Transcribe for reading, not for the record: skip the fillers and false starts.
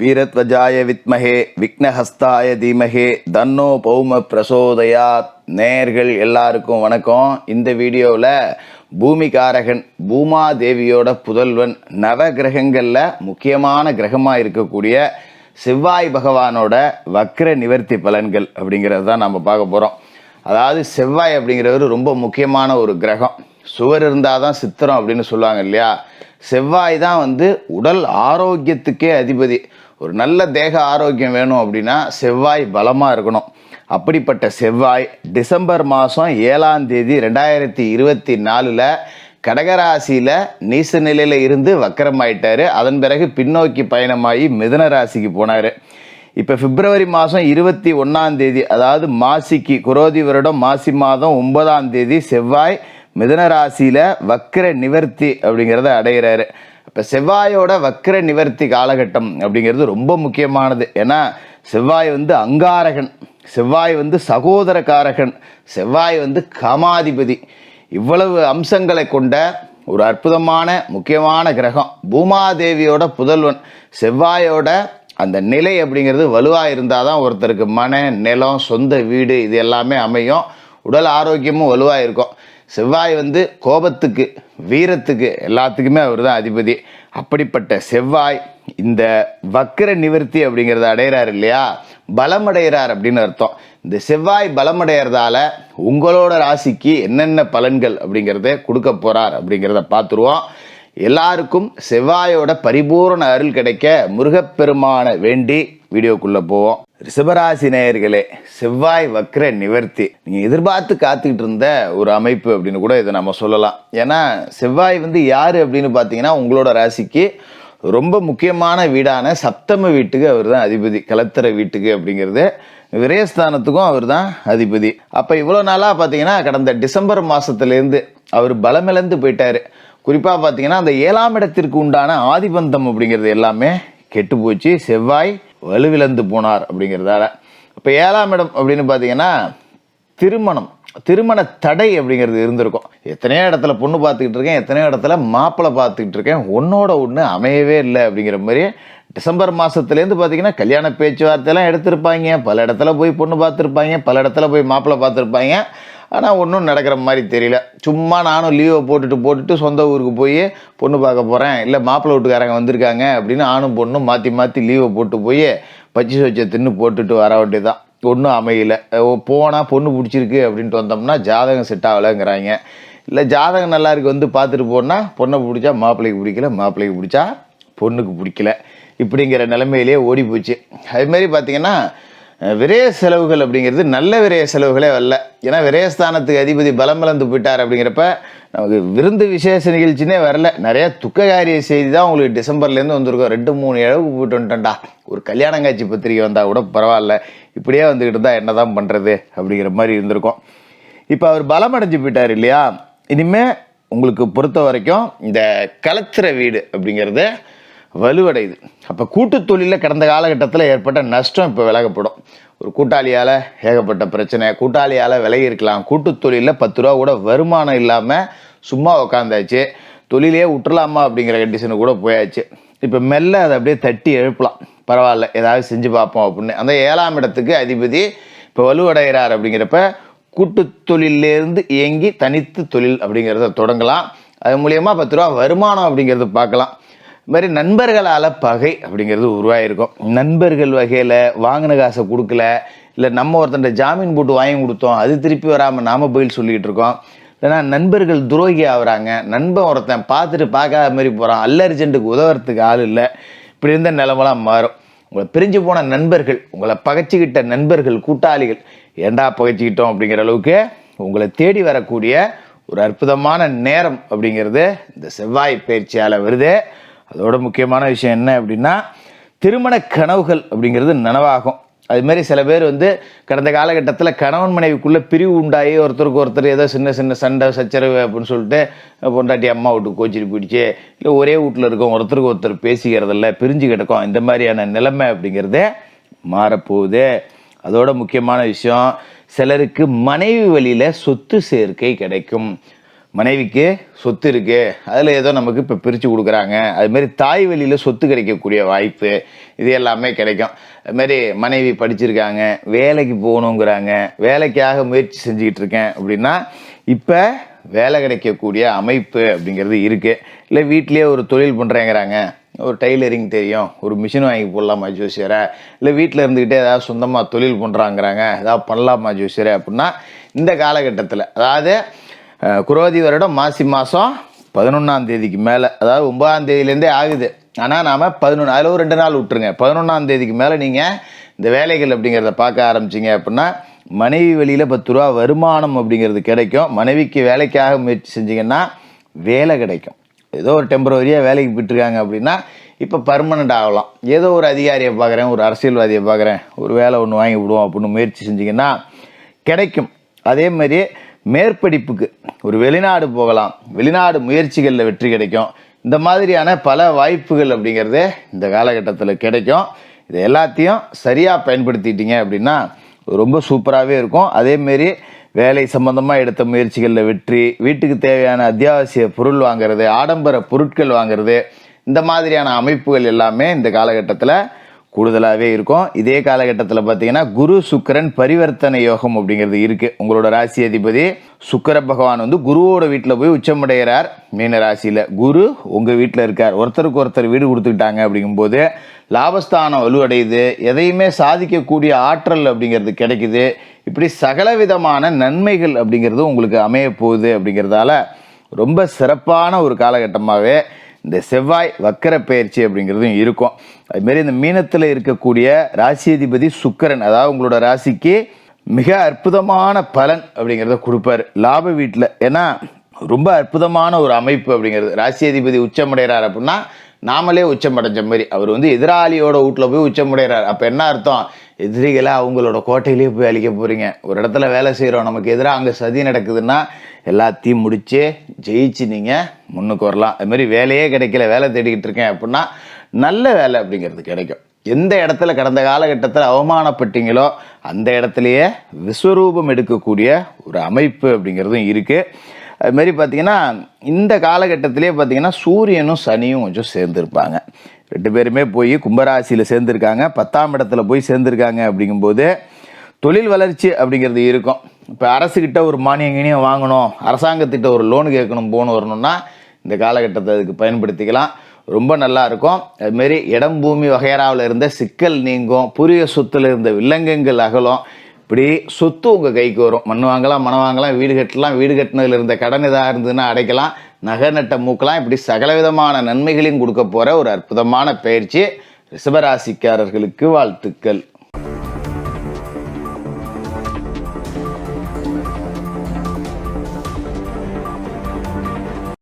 வீரத்வஜாய வித்மஹே விக்னஹஸ்தாய தீமஹே தன்னோ பௌம பிரசோதயாத். நேயர்கள் எல்லாருக்கும் வணக்கம். இந்த வீடியோவில் பூமிகாரகன் பூமாதேவியோட புதல்வன் நவ கிரகங்களில் முக்கியமான கிரகமாக இருக்கக்கூடிய செவ்வாய் பகவானோட வக்ர நிவர்த்தி பலன்கள் அப்படிங்கிறது தான் நம்ம பார்க்க போகிறோம். அதாவது செவ்வாய் அப்படிங்கிறவர் ரொம்ப முக்கியமான ஒரு கிரகம். சுவர் இருந்தால் தான் சித்திரம் அப்படின்னு சொல்லுவாங்க இல்லையா. செவ்வாய் தான் உடல் ஆரோக்கியத்துக்கே அதிபதி. ஒரு நல்ல தேக ஆரோக்கியம் வேணும் அப்படின்னா செவ்வாய் பலமாக இருக்கணும். அப்படிப்பட்ட செவ்வாய் டிசம்பர் மாதம் 7ஆம் தேதி 2024 கடகராசியில் நீச நிலையில் இருந்து வக்கரமாயிட்டார். அதன் பிறகு பின்னோக்கி பயணமாகி மிதுன ராசிக்கு போனார். இப்போ பிப்ரவரி மாதம் 21ஆம் தேதி, அதாவது மாசிக்கு குரோதி வருடம் மாசி மாதம் 9ஆம் தேதி செவ்வாய் மிதுன ராசியில் வக்ர நிவர்த்தி அப்படிங்கிறத அடைகிறாரு. இப்போ செவ்வாயோட வக்ர நிவர்த்தி காலகட்டம் அப்படிங்கிறது ரொம்ப முக்கியமானது. ஏன்னா செவ்வாய் அங்காரகன், செவ்வாய் சகோதரகாரகன், செவ்வாய் காமாதிபதி. இவ்வளவு அம்சங்களை கொண்ட ஒரு அற்புதமான முக்கியமான கிரகம். பூமாதேவியோட புதல்வன் செவ்வாயோட அந்த நிலை அப்படிங்கிறது வலுவாக இருந்தால் தான் ஒருத்தருக்கு மன நிலம் சொந்த வீடு இது எல்லாமே அமையும். உடல் ஆரோக்கியமும் வலுவாக இருக்கும். செவ்வாய் கோபத்துக்கு வீரத்துக்கு எல்லாத்துக்குமே அவர் தான் அதிபதி. அப்படிப்பட்ட செவ்வாய் இந்த வக்ர நிவர்த்தி அப்படிங்கிறத அடைகிறார் இல்லையா, பலமடைகிறார் அப்படின்னு அர்த்தம். இந்த செவ்வாய் பலமடைகிறதால உங்களோட ராசிக்கு என்னென்ன பலன்கள் அப்படிங்கிறத கொடுக்க போகிறார் அப்படிங்கிறத பார்த்துருவோம். எல்லாருக்கும் செவ்வாயோட பரிபூரண அருள் கிடைக்க முருகப்பெருமான வேண்டி வீடியோக்குள்ளே போவோம். ரிஷபராசி நேயர்களே, செவ்வாய் வக்ர நிவர்த்தி நீங்கள் எதிர்பார்த்து காத்துக்கிட்டு இருந்த ஒரு அமைப்பு அப்படின்னு கூட இதை நம்ம சொல்லலாம். ஏன்னா செவ்வாய் யார் அப்படின்னு பார்த்தீங்கன்னா உங்களோட ராசிக்கு ரொம்ப முக்கியமான வீடான சப்தம வீட்டுக்கு அவர் தான் அதிபதி. கலத்திர வீட்டுக்கு அப்படிங்கிறது விரயஸ்தானத்துக்கும் அவர் தான் அதிபதி. அப்போ இவ்வளோ நாளாக பார்த்தீங்கன்னா கடந்த டிசம்பர் மாதத்துலேருந்து அவர் பலமிழந்து போயிட்டார். குறிப்பாக பார்த்தீங்கன்னா அந்த 7ஆம் இடத்திற்கு உண்டான ஆதிபந்தம் அப்படிங்கிறது எல்லாமே கெட்டு போச்சு. செவ்வாய் வலுவிழந்து போனார் அப்படிங்கிறதால. இப்போ 7ஆம் இடம் அப்படின்னு பார்த்தீங்கன்னா திருமண தடை அப்படிங்கிறது இருந்திருக்கும். எத்தனையோ இடத்துல பொண்ணு பார்த்துக்கிட்டு இருக்கேன், எத்தனையோ இடத்துல மாப்பிள்ளை பார்த்துக்கிட்டு இருக்கேன், ஒன்னோட ஒன்று அமையவே இல்லை அப்படிங்கிற மாதிரி டிசம்பர் மாதத்துலேருந்து பார்த்தீங்கன்னா கல்யாண பேச்சுவார்த்தையெல்லாம் எடுத்திருப்பாங்க. பல இடத்துல போய் பொண்ணு பார்த்துருப்பாங்க, பல இடத்துல போய் மாப்பிள்ளை பார்த்துருப்பாங்க. ஆனால் ஒன்றும் நடக்கிற மாதிரி தெரியல. சும்மா நானும் லீவை போட்டுட்டு சொந்த ஊருக்கு போய் பொண்ணு பார்க்க போகிறேன், இல்லை மாப்பிள்ளை வீட்டுக்காரங்க வந்திருக்காங்க அப்படின்னு ஆணும் பொண்ணும் மாற்றி லீவை போட்டு போய் பச்சி சொச்சை தின்னு போட்டுட்டு வர வேண்டியதுதான். ஒன்றும் அமையல. போனால் பொண்ணு பிடிச்சிருக்கு அப்படின்ட்டு வந்தோம்னா ஜாதகம் செட் ஆகலைங்கிறாங்க. இல்லை ஜாதகம் நல்லா இருக்கு பார்த்துட்டு போனால் பொண்ணை பிடிச்சா மாப்பிள்ளைக்கு பிடிக்கல, மாப்பிள்ளைக்கு பிடிச்சா பொண்ணுக்கு பிடிக்கல, இப்படிங்கிற நிலைமையிலேயே ஓடி போச்சு. அதுமாரி பார்த்திங்கன்னா விரய செலவுகள் அப்படிங்கிறது நல்ல விரய செலவுகளே வரல. ஏன்னா விரயஸ்தானத்துக்கு அதிபதி பலமிழந்து போயிட்டார். அப்படிங்கிறப்ப நமக்கு விருந்து விசேஷ நிகழ்ச்சினே வரல. நிறைய துக்ககாரிய செய்தி தான் உங்களுக்கு டிசம்பர்லேருந்து வந்திருக்கோம். 2-3 இழவுக்கு போயிட்டு வந்துட்டேன்டா, ஒரு கல்யாணங்காட்சி பத்திரிக்கை வந்தால் கூட பரவாயில்ல, இப்படியே வந்துக்கிட்டு இருந்தால் என்ன தான் பண்ணுறது அப்படிங்கிற மாதிரி இருந்திருக்கும். இப்போ அவர் பலமடைஞ்சு போயிட்டார் இல்லையா. இனிமேல் உங்களுக்கு பொறுத்த வரைக்கும் இந்த கலத்திர வீடு அப்படிங்கிறது வலுவடையுது. அப்போ கூட்டு தொழிலில் கடந்த காலகட்டத்தில் ஏற்பட்ட நஷ்டம் இப்போ விலகப்படும். ஒரு கூட்டாளியால் ஏகப்பட்ட பிரச்சனை, கூட்டாளியால் விலகி இருக்கலாம். கூட்டு தொழிலில் 10 ரூபா கூட வருமானம் இல்லாமல் சும்மா உக்காந்தாச்சு. தொழிலே விட்டுலாமா அப்படிங்கிற கண்டிஷனு கூட போயாச்சு. இப்போ மெல்ல அதை அப்படியே தட்டி எழுப்பலாம், பரவாயில்ல ஏதாவது செஞ்சு பார்ப்போம் அப்படின்னு. அந்த 7ஆம் இடத்துக்கு அதிபதி இப்போ வலுவடைகிறார். அப்படிங்கிறப்ப கூட்டு தொழிலேருந்து இயங்கி தனித்து தொழில் அப்படிங்கிறத தொடங்கலாம். அது மூலியமாக 10 ரூபா வருமானம் அப்படிங்கிறது பார்க்கலாம். இது மாதிரி நண்பர்களால் பகை அப்படிங்கிறது உருவாயிருக்கும். நண்பர்கள் வகையில் வாங்கின காசை கொடுக்கல, இல்லை நம்ம ஒருத்தன் ஜாமீன் போட்டு வாங்கி கொடுத்தோம், அது திருப்பி வராமல் நாம் பதில் சொல்லிக்கிட்டு இருக்கோம். இல்லைனா நண்பர்கள் துரோகி ஆகுறாங்க, நண்பன் ஒருத்தன் பார்த்துட்டு பார்க்காத மாதிரி போகிறான், அல்லர்ஜென்ட்டுக்கு உதவுறதுக்கு ஆள் இல்லை, இப்படி இருந்த நிலமெல்லாம் மாறும். உங்களை பிரிஞ்சு போன நண்பர்கள், உங்களை பகைச்சிக்கிட்ட நண்பர்கள், கூட்டாளிகள் ஏண்டா பகைச்சிக்கிட்டோம் அப்படிங்கிற அளவுக்கு உங்களை தேடி வரக்கூடிய ஒரு அற்புதமான நேரம் அப்படிங்கிறது இந்த செவ்வாய் பயிற்சியால் வருது. அதோட முக்கியமான விஷயம் என்ன அப்படின்னா திருமண கனவுகள் அப்படிங்கிறது நனவாகும். அதுமாரி சில பேர் கடந்த காலகட்டத்தில் கணவன் மனைவிக்குள்ளே பிரிவு உண்டாகி ஒருத்தருக்கு ஒருத்தர் ஏதோ சின்ன சண்டை சச்சரவு அப்படின்னு சொல்லிட்டு பொண்டாட்டி அம்மா வீட்டுக்கு கோச்சிட்டு போயிடுச்சு, இல்லை ஒரே வீட்டில் இருக்கோம் ஒருத்தருக்கு ஒருத்தர் பேசிக்கிறதில்ல, பிரிஞ்சு கிடக்கும், இந்த மாதிரியான நிலைமை அப்படிங்கிறதே மாறப்போகுது. அதோட முக்கியமான விஷயம், சிலருக்கு மனைவி வழியில் சொத்து சேர்க்கை கிடைக்கும். மனைவிக்கு சொத்து இருக்குது, அதில் ஏதோ நமக்கு இப்போ பிரித்து கொடுக்குறாங்க. அதுமாரி தாய் வழியில் சொத்து கிடைக்கக்கூடிய வாய்ப்பு இது எல்லாமே கிடைக்கும். அதுமாரி மனைவி படிச்சிருக்காங்க, வேலைக்கு போகணுங்கிறாங்க, வேலைக்காக முயற்சி செஞ்சுக்கிட்டு இருக்கேன் அப்படின்னா இப்போ வேலை கிடைக்கக்கூடிய அமைப்பு அப்படிங்கிறது இருக்குது. இல்லை வீட்டிலேயே ஒரு தொழில் பண்ணுறேங்கிறாங்க, ஒரு டைலரிங் தெரியும், ஒரு மிஷின் வாங்கி போடலாமா ஜோசியரை, இல்லை வீட்டில் இருந்துக்கிட்டே ஏதாவது சொந்தமாக தொழில் பண்ணுறாங்கிறாங்க, ஏதாவது பண்ணலாமா ஜோசியரை அப்படின்னா இந்த காலகட்டத்தில், அதாவது குரோதி வருடம் மாசி மாதம் 11ஆம் தேதிக்கு மேலே, அதாவது 9ஆம் தேதியிலேருந்தே ஆகுது. ஆனால் நாம் 11 அதில் ஒரு 2 நாள் விட்டுருங்க, 11ஆம் தேதிக்கு மேலே நீங்கள் இந்த வேலைகள் அப்படிங்கிறத பார்க்க ஆரம்பிச்சிங்க அப்படின்னா மனைவி வழியில் 10 ரூபா வருமானம் அப்படிங்கிறது கிடைக்கும். மனைவிக்கு வேலைக்காக முயற்சி செஞ்சிங்கன்னா வேலை கிடைக்கும். ஏதோ ஒரு டெம்பரவரியாக வேலைக்கு போயிட்டுருக்காங்க அப்படின்னா இப்போ பர்மனெண்ட் ஆகலாம். ஏதோ ஒரு அதிகாரியை பார்க்குறேன், ஒரு அரசியல்வாதியை பார்க்குறேன், ஒரு வேலை ஒன்று வாங்கி விடுவோம் அப்படின்னு முயற்சி செஞ்சிங்கன்னா கிடைக்கும். அதேமாதிரி மேற்படிப்புக்கு ஒரு வெளிநாடு போகலாம், வெளிநாடு முயற்சிகளில் வெற்றி கிடைக்கும். இந்த மாதிரியான பல வாய்ப்புகள் அப்படிங்கிறது இந்த காலகட்டத்தில் கிடைக்கும். இது எல்லாத்தையும் சரியாக பயன்படுத்திட்டீங்க அப்படின்னா ரொம்ப சூப்பராகவே இருக்கும். அதேமாரி வேலை சம்பந்தமாக எடுத்த முயற்சிகளில் வெற்றி, வீட்டுக்கு தேவையான அத்தியாவசிய பொருள் வாங்கிறது, ஆடம்பர பொருட்கள் வாங்கிறது, இந்த மாதிரியான அமைப்புகள் எல்லாமே இந்த காலகட்டத்தில் கூடுதலாகவே இருக்கும். இதே காலகட்டத்தில் பார்த்தீங்கன்னா குரு சுக்கிரன் பரிவர்த்தனை யோகம் அப்படிங்கிறது இருக்குது. உங்களோட ராசி அதிபதி சுக்கிர பகவான் வந்து குருவோட வீட்டில் போய் உச்சமடைகிறார். மீன ராசியில் குரு உங்கள் வீட்டில் இருக்கார். ஒருத்தருக்கு ஒருத்தர் வீடு கொடுத்துக்கிட்டாங்க அப்படிங்கும்போது லாபஸ்தானம் வலுவடையுது, எதையுமே சாதிக்கக்கூடிய ஆற்றல் அப்படிங்கிறது கிடைக்குது. இப்படி சகல விதமான நன்மைகள் அப்படிங்கிறது உங்களுக்கு அமைய போகுது. அப்படிங்கிறதால ரொம்ப சிறப்பான ஒரு காலகட்டமாகவே இந்த செவ்வாய் வக்கர பயிற்சி அப்படிங்கிறதும் இருக்கும். அதுமாரி இந்த மீனத்தில் இருக்கக்கூடிய ராசி அதிபதி சுக்கிரன், அதாவது உங்களோட ராசிக்கு மிக அற்புதமான பலன் அப்படிங்கிறத கொடுப்பார் லாப வீட்டில். ஏன்னா ரொம்ப அற்புதமான ஒரு அமைப்பு அப்படிங்கிறது. ராசி அதிபதி உச்சமடைகிறார் அப்படின்னா நாமளே உச்சமடைஞ்ச மாதிரி. அவர் வந்து எதிராளியோட வீட்டில் போய் உச்சமடைகிறார். அப்போ என்ன அர்த்தம்? எதிரிகளை அவங்களோட கோட்டையிலேயே போய் அழிக்க போகிறீங்க. ஒரு இடத்துல வேலை செய்கிறோம், நமக்கு எதிராக அங்கே சதி நடக்குதுன்னா எல்லாத்தையும் முடித்து ஜெயிச்சு நீங்கள் முன்னுக்கு வரலாம். அதுமாதிரி வேலையே கிடைக்கல, வேலை தேடிக்கிட்டு இருக்கேன் அப்படின்னா நல்ல வேலை அப்படிங்கிறது கிடைக்கும். எந்த இடத்துல கடந்த காலகட்டத்தில் அவமானப்பட்டீங்களோ அந்த இடத்துலையே விஸ்வரூபம் எடுக்கக்கூடிய ஒரு அமைப்பு அப்படிங்கிறதும் இருக்குது. அதுமாரி பார்த்திங்கன்னா இந்த காலகட்டத்திலே பார்த்திங்கன்னா சூரியனும் சனியும் கொஞ்சம் சேர்ந்துருப்பாங்க. 2 பேருமே போய் கும்பராசியில் சேர்ந்துருக்காங்க, 10ஆம் இடத்துல போய் சேர்ந்துருக்காங்க. அப்படிங்கும்போது தொழில் வளர்ச்சி அப்படிங்கிறது இருக்கும். இப்போ அரசுக்கிட்ட ஒரு மானியம் வாங்கணும், அரசாங்கத்திட்ட ஒரு லோனு கேட்கணும், போன் வரணும்னா இந்த காலகட்டத்தை அதுக்கு பயன்படுத்திக்கலாம். ரொம்ப நல்லா இருக்கும். அதுமாரி இடம் பூமி வகையறாவில் இருந்த சிக்கல் நீங்கும், புதிய சொத்தில் இருந்த வில்லங்கங்கள் அகலும். இப்படி சொத்து உங்கள் கைக்கு வரும். மண் வாங்கலாம், மனம் வாங்கலாம், வீடு கட்டலாம், வீடு கட்டினதில் இருந்த கடன் எதாக இருந்ததுன்னா அடைக்கலாம், நகை நட்டை மூக்கலாம். இப்படி சகலவிதமான நன்மைகளையும் கொடுக்க போகிற ஒரு அற்புதமான பயிற்சி ரிஷபராசிக்காரர்களுக்கு வாழ்த்துக்கள்.